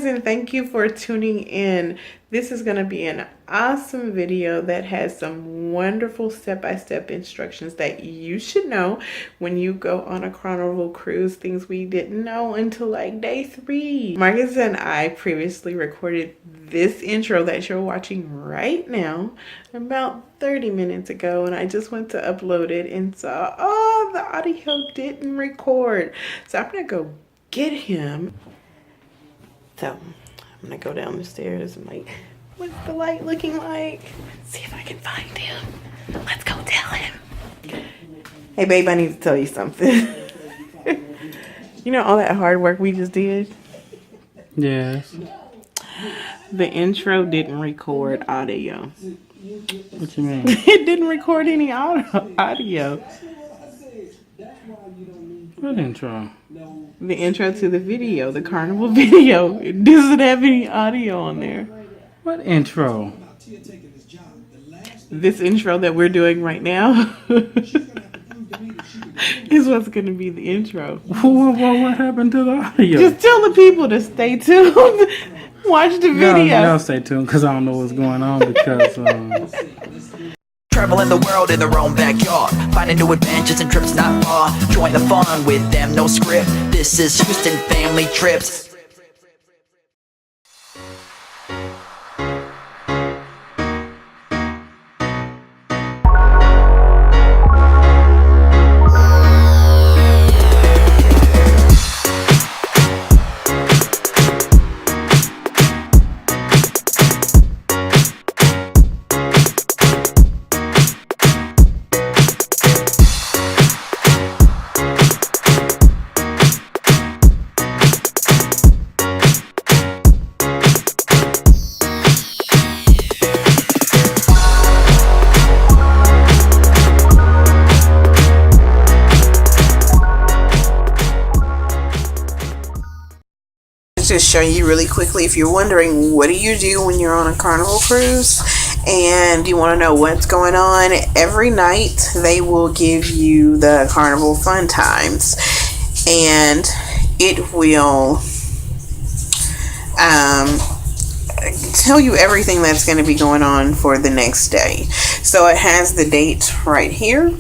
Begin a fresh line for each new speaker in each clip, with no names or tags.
guys, and thank you for tuning in. This is going to be an awesome video that has some wonderful step-by-step instructions that you should know when you go on a Carnival Cruise, things we didn't know until like day 3. Marcus and I previously recorded this intro that you're watching right now about 30 minutes ago, and I just went to upload it and saw, oh, the audio didn't record. So I'm going to go get him. So I'm gonna go down the stairs and like, what's the light looking like? See if I can find him. Let's go tell him. Hey babe, I need to tell you something. You know all that hard work we just did?
Yes.
The intro didn't record audio.
What you mean?
It didn't record any audio.
What intro?
The intro to the video, the Carnival video. It doesn't have any audio on there.
What intro?
This intro that we're doing right now is what's going to be the intro.
What happened to the audio?
Just tell the people to stay tuned. Watch the video.
Y'all stay tuned because I don't know what's going on because
traveling the world in their own backyard, finding new adventures and trips not far. Join the fun with them, no script. This is Houston Family Trips.
Just show you really quickly, if you're wondering what do you do when you're on a Carnival Cruise and you want to know what's going on, every night they will give you the Carnival Fun Times, and it will tell you everything that's going to be going on for the next day. So it has the date right here.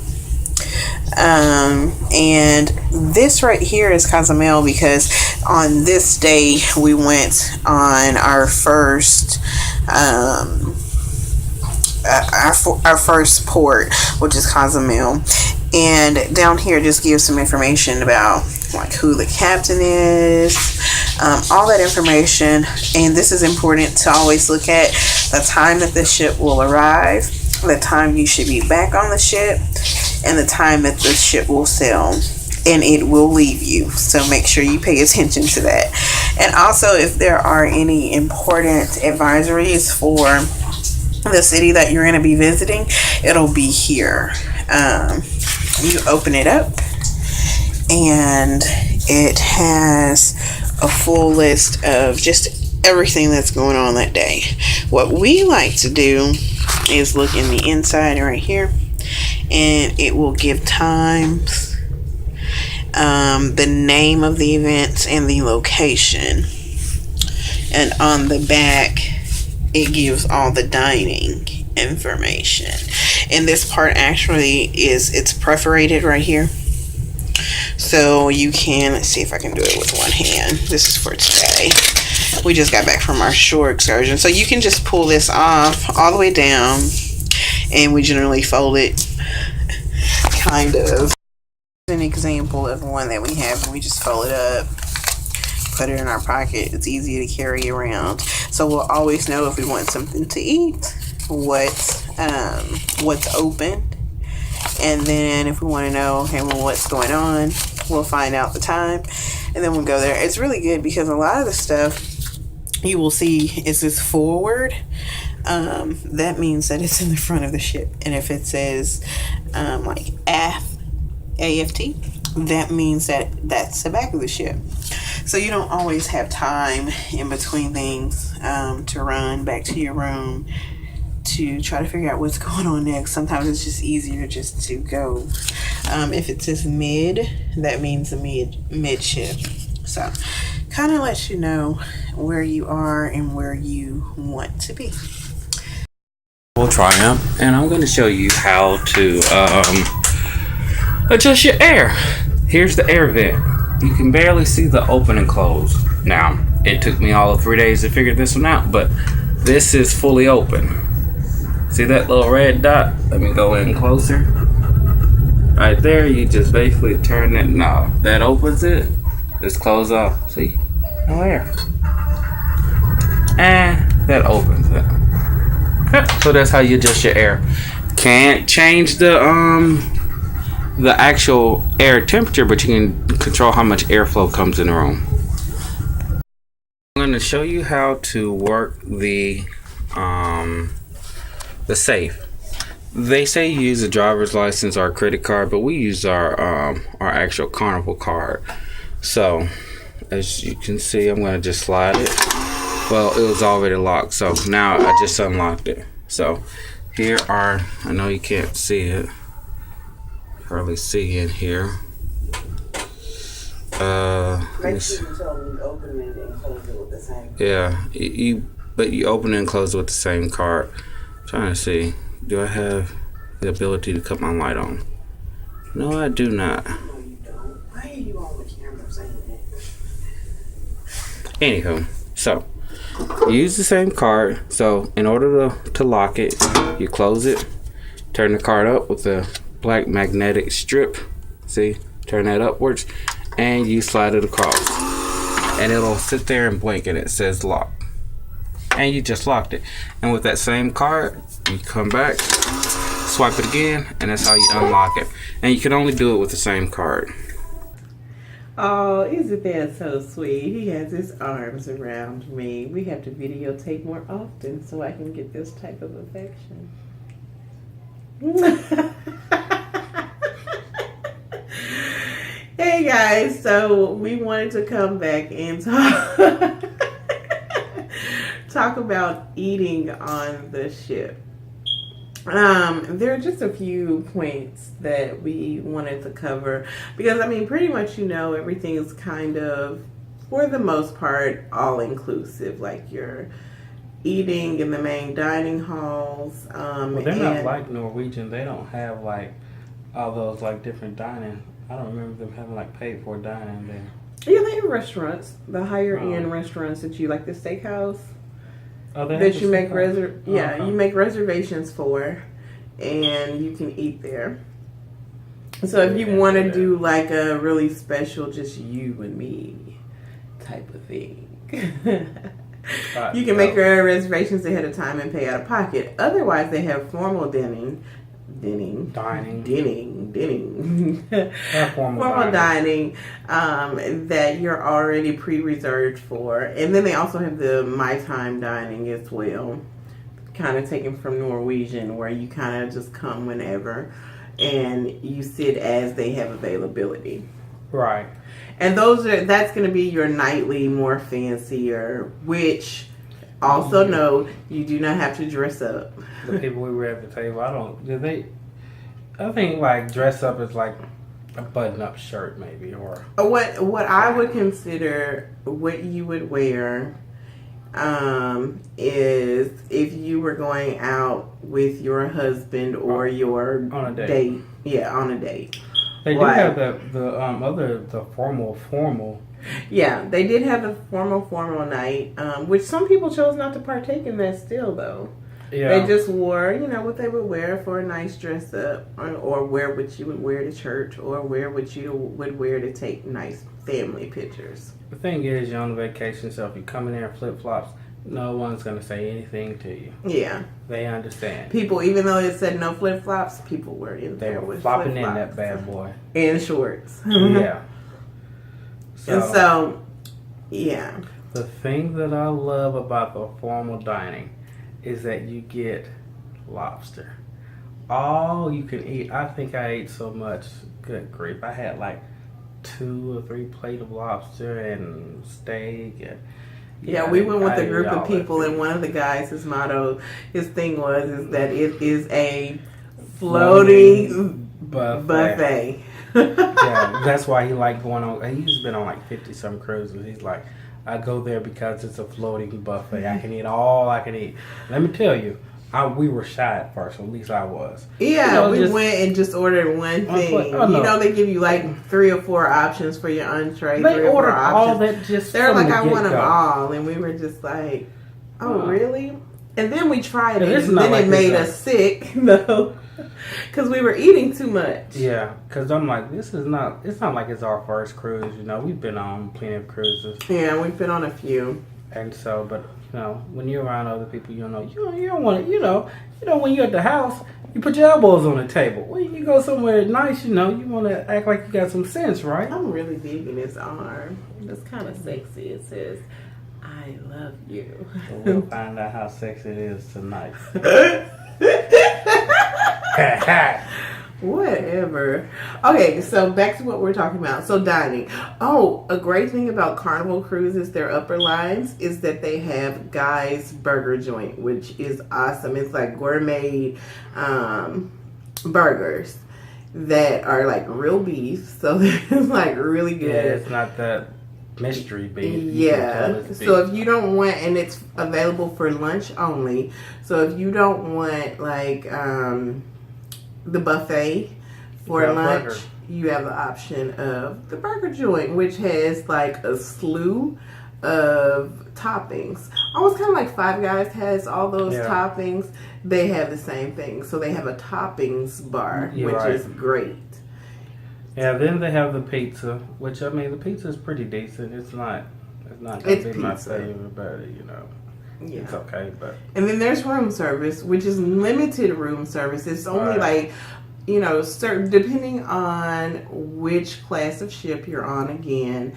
And this right here is Cozumel because on this day we went on our first our first port, which is Cozumel. And down here just gives some information about like who the captain is, all that information. And this is important to always look at: the time that the ship will arrive, the time you should be back on the ship, and the time that the ship will sail, and it will leave you. So make sure you pay attention to that. And also, if there are any important advisories for the city that you're going to be visiting, it'll be here. You open it up and it has a full list of just everything that's going on that day. What we like to do is look in the inside right here, and it will give times, the name of the events, and the location. And on the back it gives all the dining information. And this part actually it's perforated right here, so you can, let's see if I can do it with one hand. This is for today. We just got back from our shore excursion, so you can just pull this off all the way down, and we generally fold it kind of. An example of one that we have, and we just fold it up, put it in our pocket. It's easy to carry around, so we'll always know if we want something to eat, what's open, and then if we want to know, okay, well, what's going on, we'll find out the time, and then we'll go there. It's really good because a lot of the stuff you will see is this forward. That means that it's in the front of the ship, and if it says like aft, that means that that's the back of the ship. So you don't always have time in between things to run back to your room to try to figure out what's going on next. Sometimes it's just easier just to go. If it says mid, that means the midship. So kind of lets you know where you are and where you want to be.
We'll Triumph, and I'm going to show you how to adjust your air. Here's the air vent. You can barely see the open and close. Now, it took me all of 3 days to figure this one out, but this is fully open. See that little red dot? Let me go in closer. Right there, you just basically turn that knob. That opens it. Just close off. See? No air. And that opens it. So that's how you adjust your air. Can't change the actual air temperature, but you can control how much airflow comes in the room. I'm going to show you how to work the safe. They say you use a driver's license or a credit card, but we use our actual Carnival card. So as you can see, I'm going to just slide it. Well, it was already locked, so now I just unlocked it. So here are, I know you can't see it, hardly see in here.
Make sure you tell them you open it and close it with the same.
Yeah, but you open it and close it with the same card. I'm trying to see, do I have the ability to cut my light on? No, I do not.
No, you don't. Why are you on the camera saying that?
Anywho, so use the same card. So in order to lock it, you close it, turn the card up with the black magnetic strip. See, turn that upwards, and you slide it across, and it'll sit there and blink, and it says lock, and you just locked it. And with that same card, you come back, swipe it again, and that's how you unlock it. And you can only do it with the same card.
Oh, isn't that so sweet? He has his arms around me. We have to videotape more often so I can get this type of affection. Hey guys, so we wanted to come back and talk about eating on the ship. There are just a few points that we wanted to cover because, I mean, pretty much, everything is kind of, for the most part, all inclusive. Like you're eating in the main dining halls.
Well, they're not like Norwegian. They don't have like all those like different dining. I don't remember them having like paid for dining there.
Yeah, they have restaurants, the higher end restaurants that you like, the steakhouse.
Oh,
that you make you make reservations for, and you can eat there. So if you want to do like a really special, just you and me type of thing, you can make your reservations ahead of time and pay out of pocket. Otherwise, they have formal dining. Formal dining that you're already pre-reserved for. And then they also have the My Time dining as well, kind of taken from Norwegian, where you kind of just come whenever and you sit as they have availability.
Right.
And that's going to be your nightly, more fancier, which also know you do not have to dress up.
The people we were at the table, I think like dress up is like a button-up shirt maybe, or
what I would consider what you would wear is if you were going out with your husband or your
on a date.
Yeah, on a date.
They do have the formal.
Yeah, they did have the formal night, which some people chose not to partake in that still, though. Yeah. They just wore, what they would wear for a nice dress up, or wear what you would wear to church, or wear what you would wear to take nice family pictures.
The thing is, you're on vacation, so if you come in there in flip-flops, no one's going to say anything to you.
Yeah.
They understand.
People, even though it said no flip-flops, people were in there with flip-flops.
Flopping in that bad boy.
And shorts.
Yeah.
So, yeah.
The thing that I love about the formal dining is that you get lobster. All you can eat. I think I ate so much. Good grief. I had like 2 or 3 plates of lobster and steak. And
yeah, we went with a group of people, and one of the guys, his thing was that it is a floating buffet.
Yeah, that's why he liked going on. He's been on like 50 some cruises. He's like, I go there because it's a floating buffet. I can eat all I can eat. Let me tell you, we were shy at first, or at least I was.
Yeah, we went and just ordered one thing.
Oh, no.
You know, they give you like 3 or 4 options for your entree.
They ordered all that just
They're
from
like,
the
I want them
get-go.
all. And we were just like, oh, really? And then we tried it,
it's
and
not
then
like
it made
this,
us sick, though. Because we were eating too much.
Yeah, because I'm like, it's not like it's our first cruise. You know, we've been on plenty of cruises.
Yeah, we've been on a few.
And so, but, you know, when you're around other people, you don't want to, you know, when you're at the house, you put your elbows on the table. When you go somewhere nice, you know, you want to act like you got some sense, right?
I'm really digging this arm. It's kind of sexy. It says, I love you.
So we'll find out how sexy it is tonight.
Whatever. Okay, so back to what we're talking about. So dining. Oh, a great thing about Carnival Cruises, their upper lines, is that they have Guy's Burger Joint, which is awesome. It's like gourmet burgers that are like real beef. So it's like really good.
Yeah, it's not that mystery beef.
Yeah. So if you don't want, and it's available for lunch only. So if you don't want like the buffet for lunch,
burger.
you have the option of the burger joint, which has like a slew of toppings. Almost kind of like Five Guys has all those toppings. They have the same thing. So they have a toppings bar, which is great.
Yeah, then they have the pizza, which, I mean, the pizza is pretty decent. It's not going to be my favorite, but, you know, it's okay. But
and then there's room service, which is limited room service. It's only like, you know, certain, depending on which class of ship you're on, again,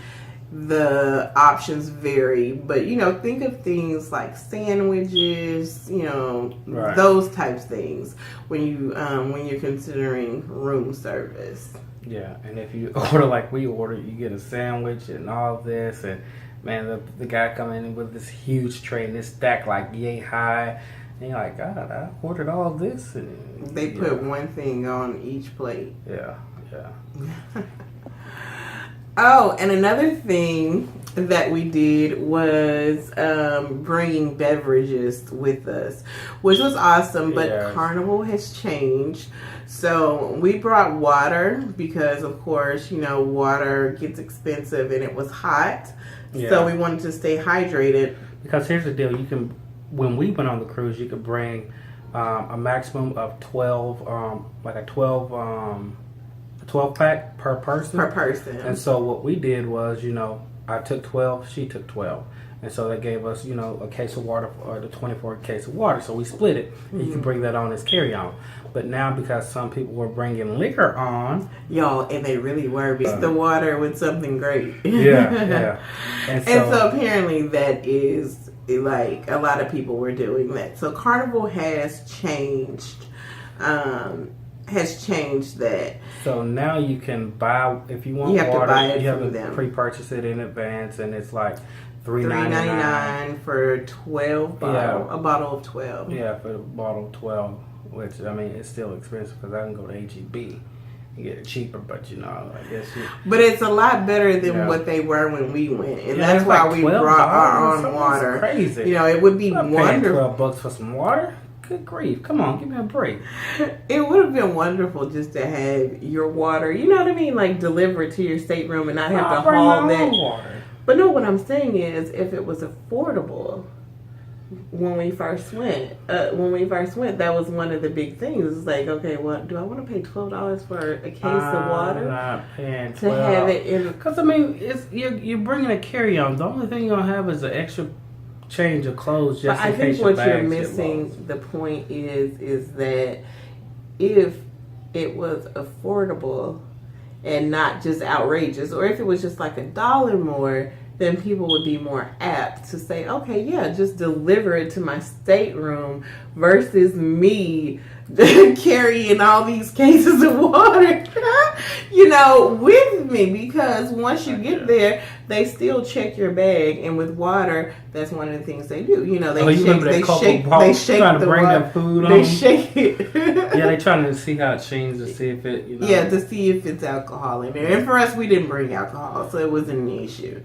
the options vary. But, you know, think of things like sandwiches, you know, those types of things when you're considering room service.
Yeah, and if you order like we ordered, you get a sandwich and all this, and man, the guy come in with this huge tray and it's stacked like yay high, and you're like, God, I ordered all this, and
they put one thing on each plate.
Yeah.
Oh, and another thing that we did was bringing beverages with us, which was awesome. But Carnival has changed. So we brought water because, of course, you know, water gets expensive and it was hot. Yeah. So we wanted to stay hydrated.
Because here's the deal. When we went on the cruise, you could bring a maximum of 12, like a 12 pack per person. And so what we did was, you know, I took 12, she took 12. And so they gave us, you know, a case of water, or the 24 case of water. So we split it. And you can bring that on as carry-on. But now, because some people were bringing liquor on.
Y'all, and they really were. Mixed the water with something great.
Yeah.
And so apparently that is, like, a lot of people were doing that. So Carnival has changed. Has changed that.
So now you can buy, if you want
you have
water,
to buy it
you have
from
to
them.
Pre-purchase it in advance, and it's like
$3.99 for 12 bottle, a bottle of 12.
Yeah, for a bottle of 12, which, I mean, it's still expensive because I can go to H-E-B and get it cheaper, but, you know, I guess
but it's a lot better than what they were when we went, and that's why we brought our own water.
Crazy.
You know, it would be wonderful.
$12 for some water? Good grief. Come on, give me a break.
It would have been wonderful just to have your water, you know what I mean, like delivered to your stateroom and not have to haul that.
Water.
But no, what I'm saying is, if it was affordable, when we first went, that was one of the big things. It's like, okay, well, do I want to pay $12 for a case of water?
I'm not paying $12.
To have it in.
Because, I mean, you're bringing a carry-on. The only thing you're going to have is an extra change of clothes just in case your bags get lost. I think what you're missing,
the point is that if it was affordable and not just outrageous, or if it was just like $1 more, then people would be more apt to say, okay, yeah, just deliver it to my stateroom versus me carrying all these cases of water, you know, with me. Because once you get there, they still check your bag, and with water, that's one of the things they do. You know, they shake
trying to bring their food on.
They shake it.
Yeah, they trying to see how it changes to see if it, you know.
Yeah, to see if it's alcohol in there. And for us, we didn't bring alcohol, so it wasn't an issue.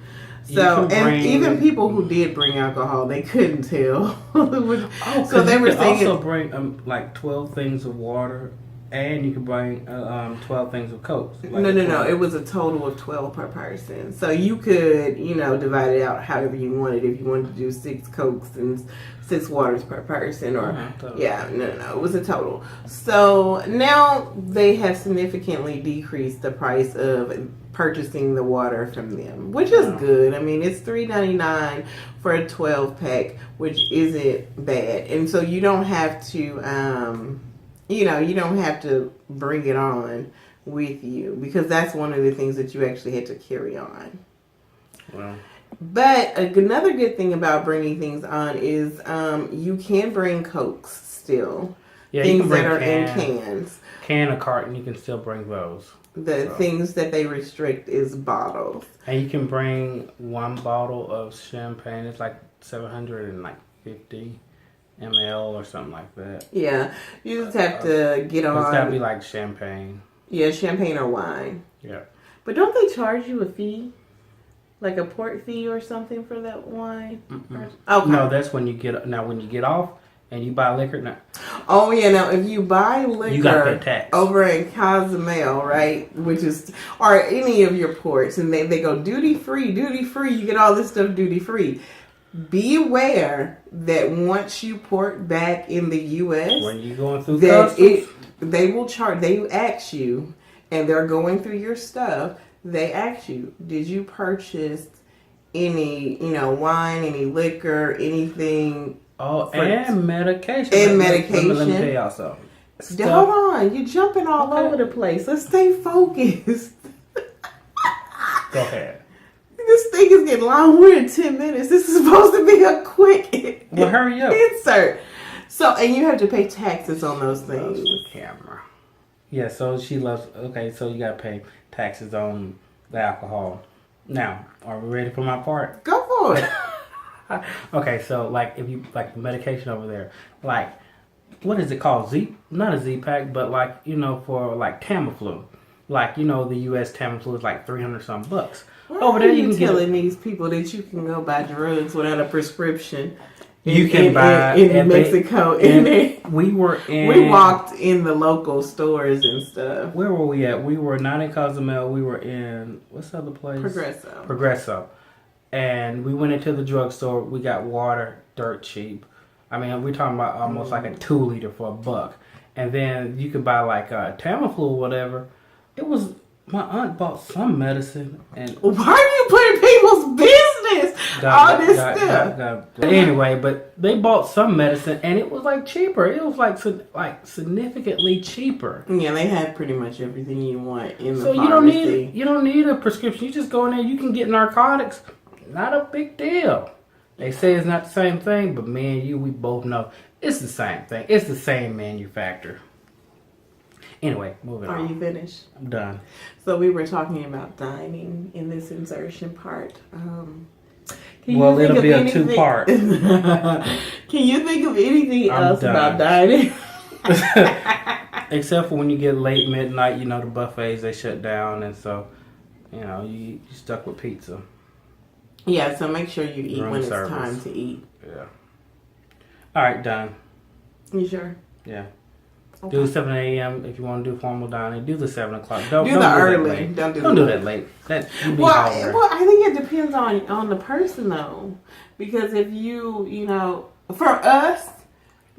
So, and even people who did bring alcohol, they couldn't tell.
So they were saying also bring like 12 things of water, and you could bring 12 things of Coke. Like
no. It was a total of 12 per person. So you could, divide it out however you wanted. If you wanted to do 6 Cokes and 6 waters per person, or no. It was a total. So now they have significantly decreased the price of purchasing the water from them, which is good. I mean, it's $3.99 for a 12-pack, which isn't bad. And so you don't have to, you don't have to bring it on with you, because that's one of the things that you actually had to carry on.
Wow.
But another good thing about bringing things on is you can bring Cokes still.
Yeah,
things
you can bring
that are in cans.
Can or carton, you can still bring those.
The things that they restrict is bottles.
And you can bring 1 bottle of champagne. It's like 750 ml or something like that.
Yeah, you just have to get on.
It's gotta be like champagne.
Yeah, champagne or wine.
Yeah.
But don't they charge you a fee? Like a port fee or something for that wine? Okay.
No, that's when you get... Now, when you get off and you buy liquor... Now,
oh, yeah. Now, if you buy liquor...
You got to pay tax.
Over in Cozumel, right? Which is... Or any of your ports. And they go duty-free. You get all this stuff duty-free. Be aware that once you port back in the U.S...
When you're going through customs...
They will charge... They ask you, and they're going through your stuff... They ask you, did you purchase any, wine, any liquor, anything?
Oh, and medication.
And medication.
Let me tell y'all something.
Hold on. You're jumping all over the place. Let's stay focused.
Go ahead.
This thing is getting long. We're in 10 minutes. This is supposed to be a quick
hurry up.
insert. So, and you have to pay taxes on those things.
The camera. Yeah, so she loves... Okay, so you got to pay... taxes on the alcohol. Now, are we ready for my part?
Go for it.
Okay, so like if you like the medication over there, like what is it called? Not a Z-Pack, but like for like Tamiflu, like the U.S. Tamiflu is like $300 some bucks.
Why
over there,
you can telling these people that you can go buy drugs without a prescription.
You can buy
in Mexico.
We
walked in the local stores and stuff.
Where were we at? We were not in Cozumel. We were in what's the other place? Progresso. And we went into the drugstore. We got water dirt cheap. I mean, we're talking about almost like a 2 liter for $1. And then you could buy like Tamiflu or whatever. It was my aunt bought some medicine and
why are you putting people's business? All this stuff.
Anyway, but they bought some medicine and it was like cheaper. It was like significantly cheaper.
Yeah, they had pretty much everything you want in the
pharmacy. So you don't need a prescription. You just go in there. You can get narcotics. Not a big deal. They say it's not the same thing, but me and you, we both know it's the same thing. It's the same manufacturer. Anyway, moving on.
Are you finished?
I'm done.
So we were talking about dining in this insertion part.
It'll be a 2-part.
Can you think of anything else about dining?
Except for when you get late midnight, the buffets, they shut down. And so, you stuck with pizza.
Yeah, so make sure you eat when it's time to eat.
Yeah. All right, done.
You sure?
Yeah. Okay. Do 7 a.m. if you want to do formal dining. Do the 7 o'clock.
Don't do early. Don't do that
late.
Well, I think it depends on the person though, because if for us,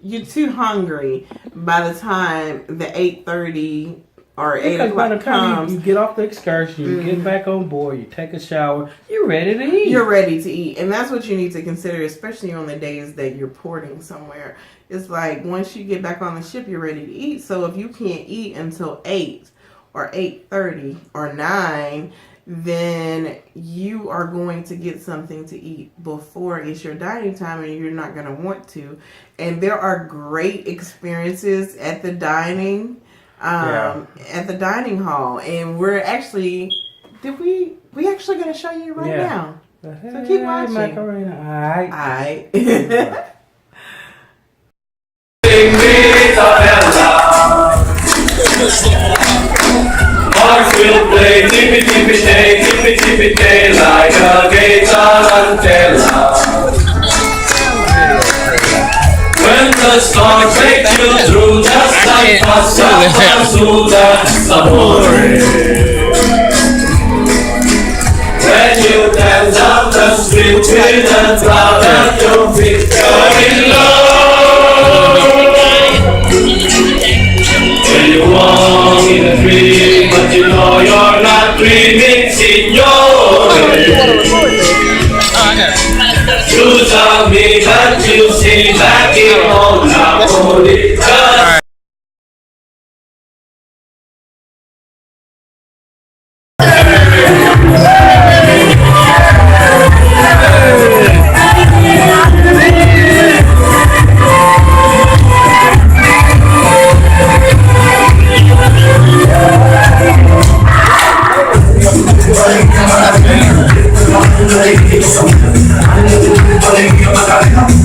you're too hungry by the time the 8:30 or 8 o'clock comes.
You get off the excursion, you get back on board, you take a shower, you're ready to eat.
You're ready to eat, and that's what you need to consider, especially on the days that you're porting somewhere. It's like once you get back on the ship, you're ready to eat. So if you can't eat until 8 or 8:30 or 9, then you are going to get something to eat before it's your dining time, and you're not going to want to. And there are great experiences at the dining, at the dining hall, and we're actually we actually going to show you right now. So keep watching.
Macarena. All right.
Hearts will play, tippy tippy tay, like a guitar. When the storm takes you through, just like pasta suda amore. When you dance up the street with a crowd at your feet, you're in love. When you walk in a dream, but you know you're not dreaming, signore. You tell me that you see back in home Napolitan.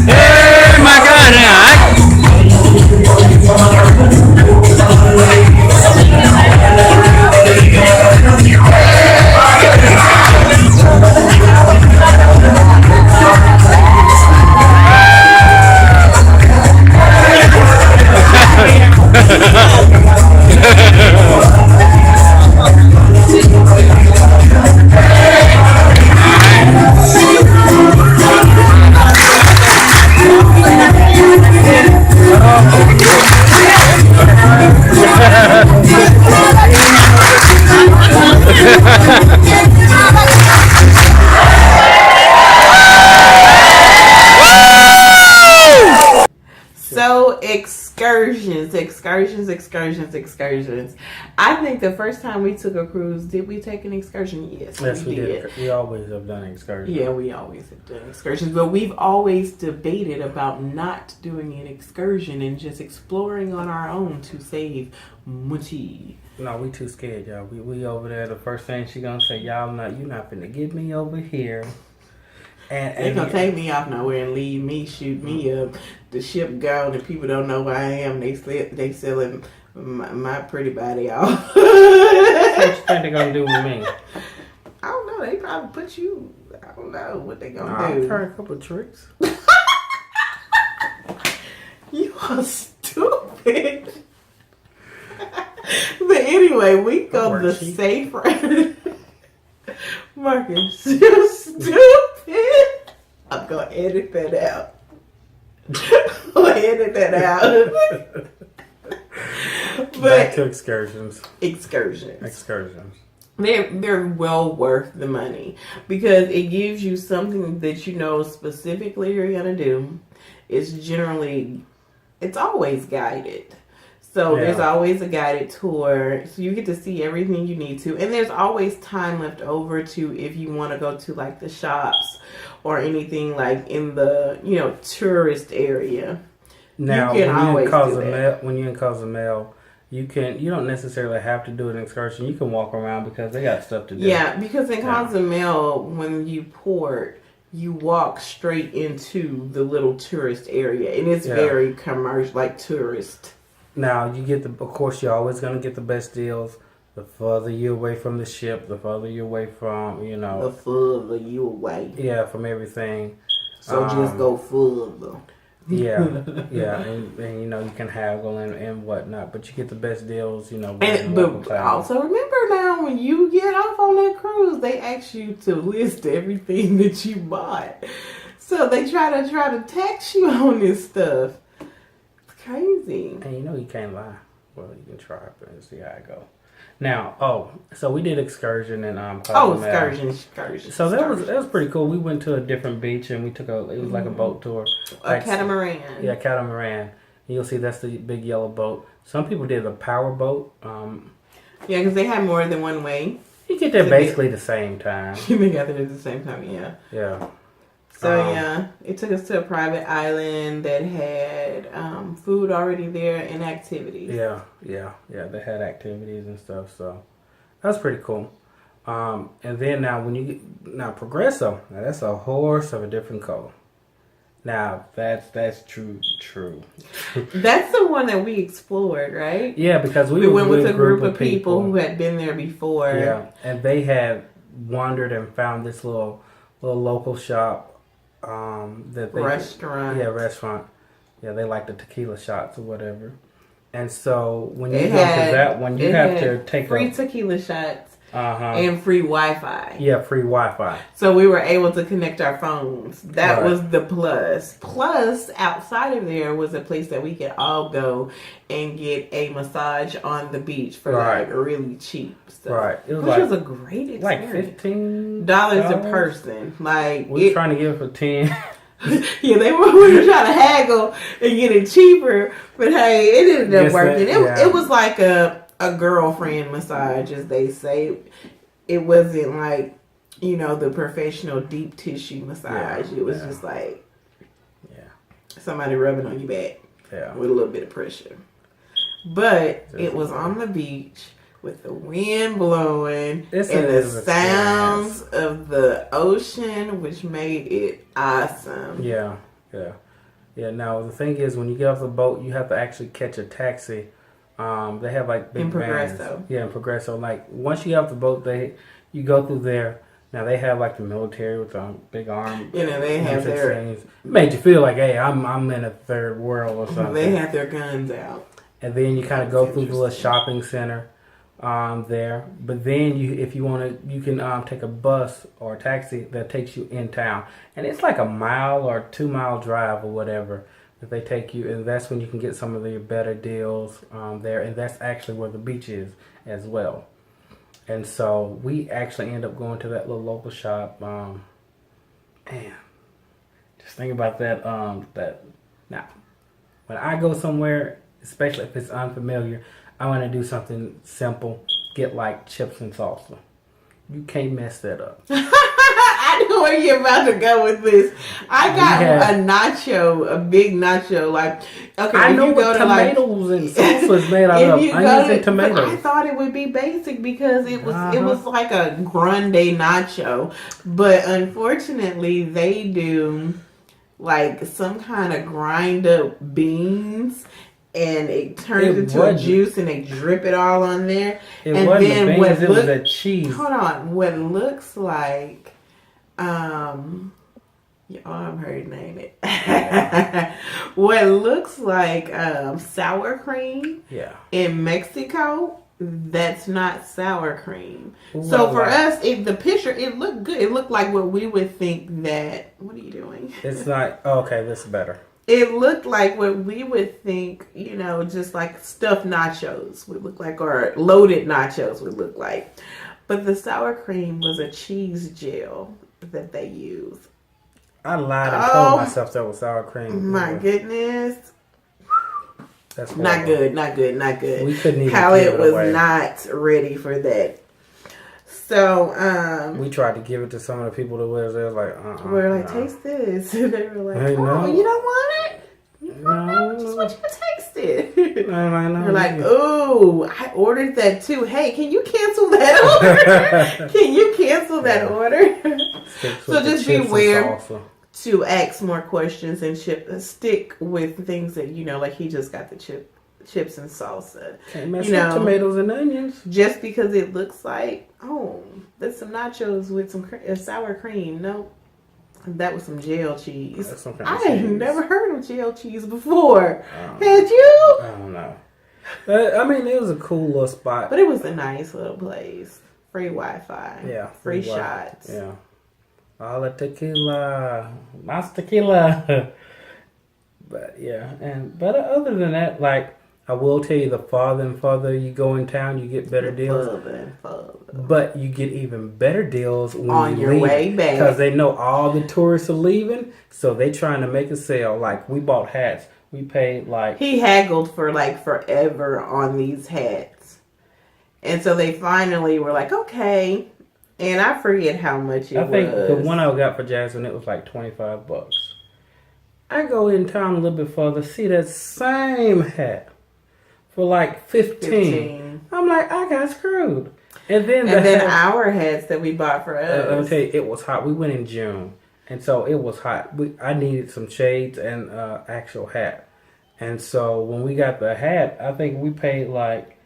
Hey, Macarena!
So excursions. I think the first time we took a cruise, did we take an excursion? Yes, we did.
We always have done excursions.
Yeah, we always have done excursions, but we've always debated about not doing an excursion and just exploring on our own to save money.
No, we too scared, y'all. We over there. The first thing she gonna say, you're not finna get me over here. And
They gonna take me off nowhere and leave me, shoot me up. The ship gone and people don't know where I am. They selling my pretty body off.
what you think they gonna do with me?
I don't know. They probably put you. I don't know what they gonna
I've
do.
heard a couple of tricks.
You are stupid. But anyway, we go the safe route. Marcus, you're stupid. I'm gonna edit that out.
Back to excursions.
Excursions. They're well worth the money because it gives you something that you know specifically you're gonna do. It's always guided. So there's always a guided tour. So you get to see everything you need to. And there's always time left over to if you want to go to like the shops or anything like in the, tourist area.
Now, when you're in Cozumel, you don't necessarily have to do an excursion. You can walk around because they got stuff to do.
Yeah, because in Cozumel, when you port, you walk straight into the little tourist area. And it's very commercial, like tourist.
Now, of course, you're always going to get the best deals. The further you're away from the ship, the further you're away from,
The further you away.
Yeah, from everything.
So just go further.
Yeah, and you can haggle and whatnot, but you get the best deals,
But also remember now, when you get off on that cruise, they ask you to list everything that you bought. So they try to tax you on this stuff. Crazy.
And you can't lie. Well, you can try it and see how it go. Now, so we did excursion in
excursion.
So that was pretty cool. We went to a different beach and we took it was like a boat tour.
A catamaran.
Yeah, catamaran. And you'll see that's the big yellow boat. Some people did a power boat.
Yeah, because they had more than one way.
You get there basically the same time.
They got there at the same time, yeah.
Yeah.
So it took us to a private island that had food already there and activities.
Yeah. They had activities and stuff, so that's pretty cool. And then now Progresso, now that's a horse of a different color. Now that's true.
That's the one that we explored, right?
Yeah, because we
went with a group of people who had been there before.
Yeah, and they had wandered and found this little little local shop that they
Restaurant.
restaurant. Yeah, they like the tequila shots or whatever. And so when you
It
go to
had-
that one, you
it
have
had
to take
free
a
tequila shots
uh-huh.
and free Wi-Fi.
Yeah, free Wi-Fi.
So we were able to connect our phones. That
Right.
was the plus. Plus, outside of there was a place that we could all go and get a massage on the beach for
Right.
like really cheap stuff.
Right. It was
Which
like
was a great experience.
like $15
dollars a person. Like
We were trying to give it for 10.
yeah, we were trying to haggle and get it cheaper, but hey, it ended up
Guess
working.
that- yeah.
It was like a girlfriend massage, as they say. It wasn't like, you know, the professional deep tissue massage.
Yeah,
It was
yeah.
just like
Yeah.
somebody rubbing on your back
Yeah.
with a little bit of pressure. But
Just
it was on the beach with the wind blowing
It's
and
an
the
experience.
sounds of the ocean, which made it awesome.
Yeah. Yeah. Yeah. Now the thing is, when you get off the boat, you have to actually catch a taxi. They have like big
In
vans.
Progresso.
Yeah, in Progresso. Like once you get off the boat, you go through there. Now they have like the military with a big arm.
You know, they have their
things. Made you feel like, hey, I'm in a third world or something.
they have their guns out.
And then you kind of go through the little shopping center there. But then if you want to, you can take a bus or a taxi that takes you in town. And it's like a mile or 2 mile drive or whatever that they take you. And that's when you can get some of the better deals there. And that's actually where the beach is as well. And so we actually end up going to that little local shop. Man, just think about that. Now, when I go somewhere, especially if it's unfamiliar, I want to do something simple. Get like chips and salsa. You can't mess that up.
I know where you're about to go with this. I got a big nacho. Like, okay,
I
if
know
you go
what
to like,
tomatoes and salsa is made out
if
of.
you
Onions
go
and
to, but I
tomatoes.
thought it would be basic because it was like a grande nacho, but unfortunately they do like some kind of grind up beans. And it turns into a juice, and they drip it all on there.
It
and
wasn't
then
the beans, it was a cheese.
Hold on, what looks like, I'm hurting name it. What looks like sour cream.
Yeah.
In Mexico, that's not sour cream.
Well,
so for
like-
us, the picture, it looked good. It looked like what we would think that. What are you doing?
It's not. Oh, okay, this is better.
It looked like what we would think, you know, just like stuffed nachos would look like, or loaded nachos would look like. But the sour cream was a cheese gel that they use.
I lied and told myself that was sour cream.
My goodness.
That's
Not
horrible.
good, not good, not good.
We couldn't even
How
give
it
it
was
away.
not ready for that. So,
We tried to give it to some of the people that was there. Like,
we're like, taste this. And they were like,
Hey,
oh,
no.
you don't want it? No,
No.
just want you to taste it.
No.
You're like, oh, I ordered that too. Hey, can you cancel that order? Can you cancel that order? So just beware to ask more questions and stick with things that, you know, like he just got the chips and salsa.
Can't mess
You
up
know,
tomatoes and onions.
just because it looks like, oh, that's some nachos with some sour cream. No, that was some gel cheese.
That's some kind of
I had
cheese.
never heard of gel cheese before.
Oh.
Had you?
I don't know. I mean, it was a cool little spot.
But it was a nice little place. Free Wi-Fi.
Yeah.
Free
Wi-Fi.
shots.
Yeah. All the tequila. Más tequila. But yeah. But other than that, like, I will tell you, the farther and farther you go in town, you get better deals.
Further.
But you get even better deals when
On
you
your
leave,
way back.
because they know all the tourists are leaving, so they trying to make a sale. Like, we bought hats. We paid like
He haggled for like forever on these hats. And so they finally were like, okay. And I forget how much it was.
I think the one I got for Jasmine, it was like $25. I go in town a little bit further, see that same hat for like 15. I'm like, I got screwed. And then
our hats that we bought for us.
let me tell you, it was hot. We went in June, and so it was hot. I needed some shades and actual hat. And so when we got the hat, I think we paid like,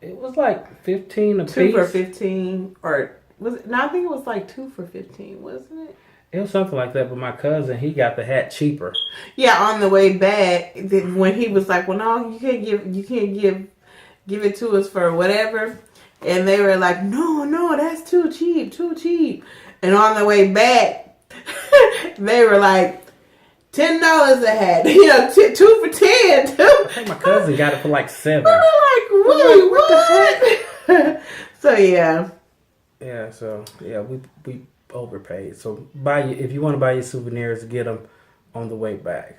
it was like 15 a piece.
2 for $15 or Was it? No, I think it was like 2 for $15, wasn't it?
It was something like that, but my cousin, he got the hat cheaper.
Yeah, on the way back, when he was like, "Well, no, you can't give it to us for whatever," and they were like, "No, that's too cheap." And on the way back, they were like, $10 a hat, 2 for $10.
I think my cousin got it for like $7.
We were like, "Wait, what the heck?" So yeah.
Yeah, so yeah, we overpaid. So if you want to buy your souvenirs, get them on the way back.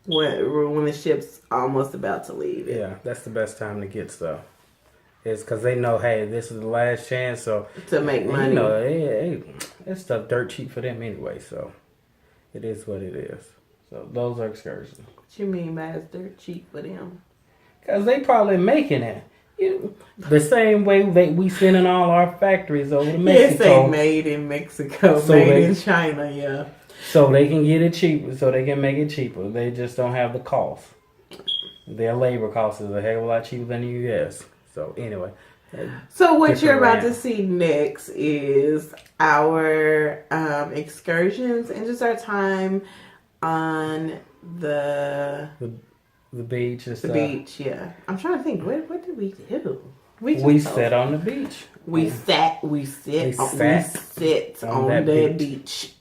When the ship's almost about to leave.
Yeah, that's the best time to get stuff. It's because they know, hey, this is the last chance, so
to make money.
It's stuff dirt cheap for them anyway. So it is what it is. So those are excursions.
What you mean by it's dirt cheap for them?
Because they probably making it. The same way we sending all our factories over to Mexico.
Yes, made in Mexico, so made in China, yeah.
So they can get it cheaper, so they can make it cheaper. They just don't have the cost. Their labor cost is a heck of a lot cheaper than the U.S. So anyway.
So what you're about to see next is our excursions and just our time on the
beach and stuff.
The beach, yeah. I'm trying to think. What did we do?
We sat on the beach.
We sit on the beach.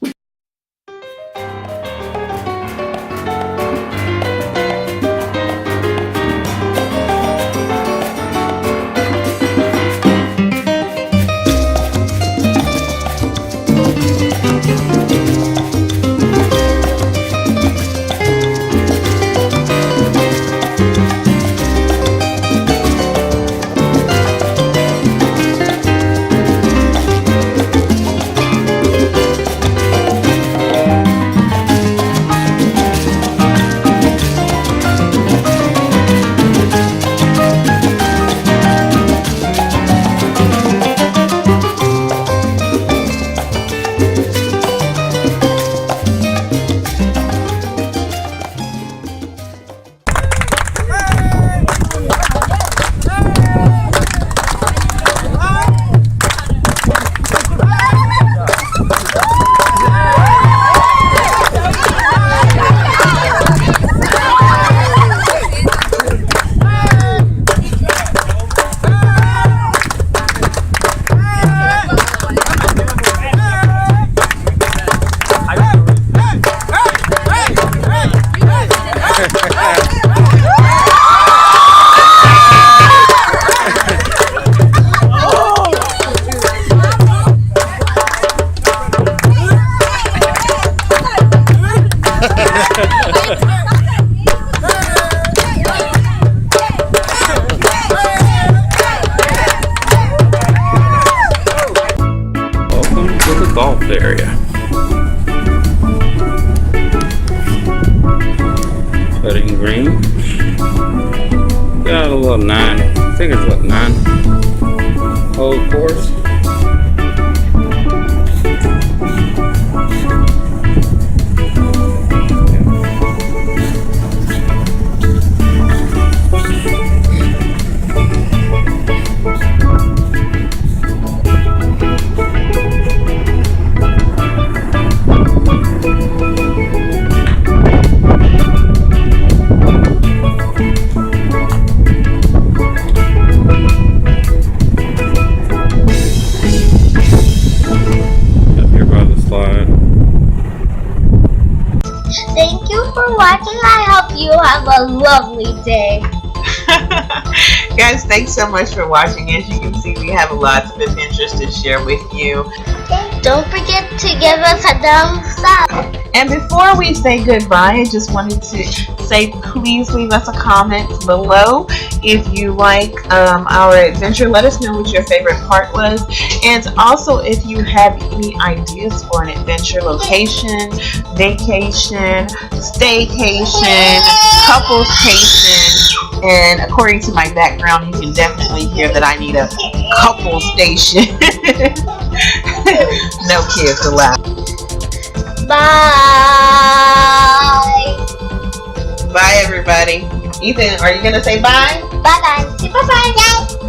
golf area. Putting green. Got a little 9. I think it's what, 9 hole course.
Thank you for watching. I hope you have a lovely day.
Guys, thanks so much for watching. As you can see, we have lots of adventures to share with you.
Don't forget to give us a thumbs up.
And before we say goodbye, I just wanted to say please leave us a comment below if you like our adventure. Let us know what your favorite part was, and also if you have any ideas for an adventure location, vacation, staycation, couplecation. And according to my background, you can definitely hear that I need a couple station. No kids allowed.
Bye.
Bye, everybody. Ethan, are you going to say bye?
Bye, guys. Bye-bye, guys.